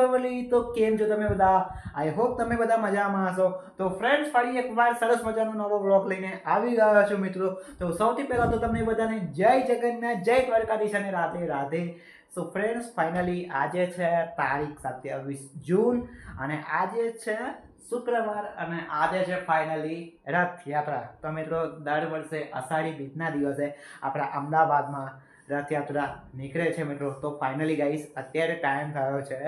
Family, તો કેમ છો તમે બધા? આઈ હોપ તમે બધા મજામાં હશો. તો ફ્રેન્ડ્સ, ફરી એકવાર સરસ મજાનો નવો વ્લોગ લઈને આવી ગયા છો મિત્રો. તો સૌથી પહેલા તો તમને બધાને જય જગન્નાથ, જય દ્વારકાધીશ અને Radhe Radhe. So friends, finally આજે છે તારીખ 27 જૂન અને આજે છે શુક્રવાર અને આજે છે ફાઇનલી રથયાત્રા. તો મિત્રો, દર વર્ષે અષાઢી બીજના દિવસે આપણા અમદાવાદમાં રથયાત્રા નીકળે છે મિત્રો. તો ફાઇનલી ગાઈસ, અત્યારે ટાઈમ થયો છે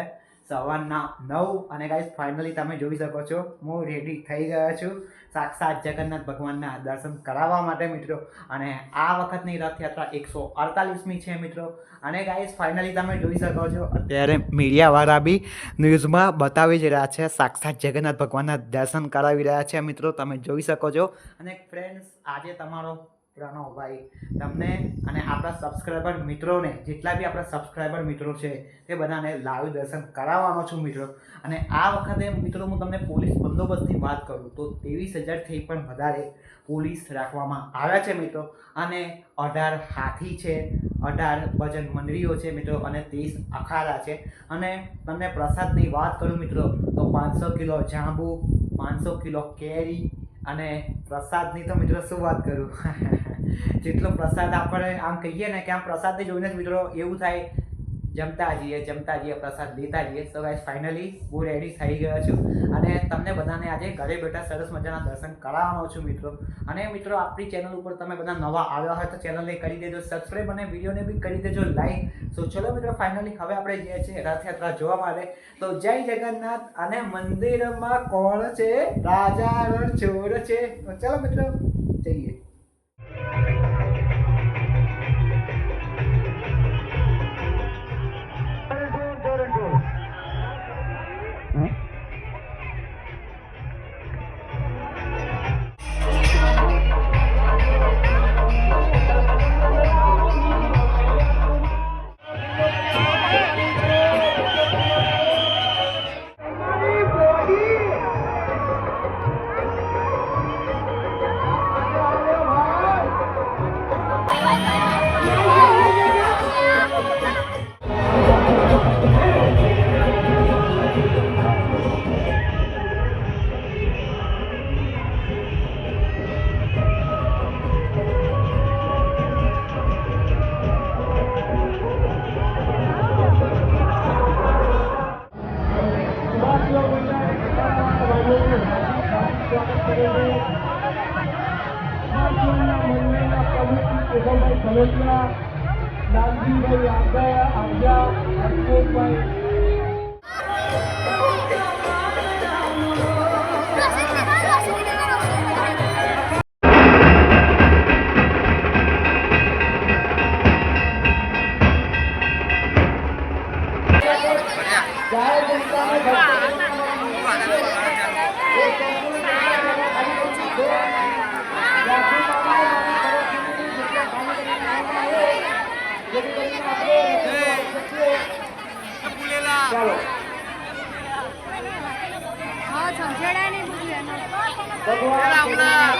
સવારના 9 અને ગાઈસ ફાઇનલી તમે જોઈ શકો છો હું રેડી થઈ ગયો છું સાક્ષાત જગન્નાથ ભગવાનના દર્શન કરાવવા માટે મિત્રો. અને આ વખતની રથયાત્રા 148મી છે મિત્રો. અને ગાઈસ ફાઇનલી તમે જોઈ શકો છો અત્યારે મીડિયાવાળા બી ન્યૂઝમાં બતાવી જ રહ્યા છે, સાક્ષાત જગન્નાથ ભગવાનના દર્શન કરાવી રહ્યા છે મિત્રો. તમે જોઈ શકો છો. અને ફ્રેન્ડ્સ, આજે તમારો પ્રણવભાઈ તમને અને આપણા સબસ્ક્રાઈબર મિત્રોને, જેટલા બી આપણા સબસ્ક્રાઈબર મિત્રો છે તે બધાને લાઈવ દર્શન કરાવવાનો છું મિત્રો. અને આ વખતે મિત્રો હું તમને પોલીસ બંદોબસ્તની વાત કરું તો 23,000થી પણ વધારે પોલીસ રાખવામાં આવ્યા છે મિત્રો. અને 18 હાથી છે, 18 ભજન મંડળીઓ છે મિત્રો અને 30 અખાડા છે. અને તમને પ્રસાદની વાત કરું મિત્રો તો 500 કિલો જાંબુ, 500 કિલો કેરી અને પ્રસાદની તો મિત્રો શું વાત કરું જેટલો પ્રસાદ આપણે આમ કહીએ ને કે આમ પ્રસાદને જોઈને જ મિત્રો એવું થાય જમતા જઈએ પ્રસાદ લેતા જઈએ. તો ગાઈસ ફાઇનલી હું રેડી થઈ ગયો છું અને તમને બધાને આજે ઘરે બેઠા સરસ મજાના દર્શન કરાવવાનો છું મિત્રો. અને મિત્રો, આપણી ચેનલ ઉપર તમે બધા નવા આવ્યા હોય તો ચેનલને કરી દેજો સબસ્ક્રાઈબ અને વિડીયોને બી કરી દેજો લાઈક. સો ચલો મિત્રો, ફાઇનલી હવે આપણે જઈએ છીએ રથયાત્રા જોવા માટે. તો જય જગન્નાથ. અને મંદિરમાં કોણ છે? રાજા રણછોડ છે. તો ચાલો મિત્રો જઈએ. ચાલો આપણે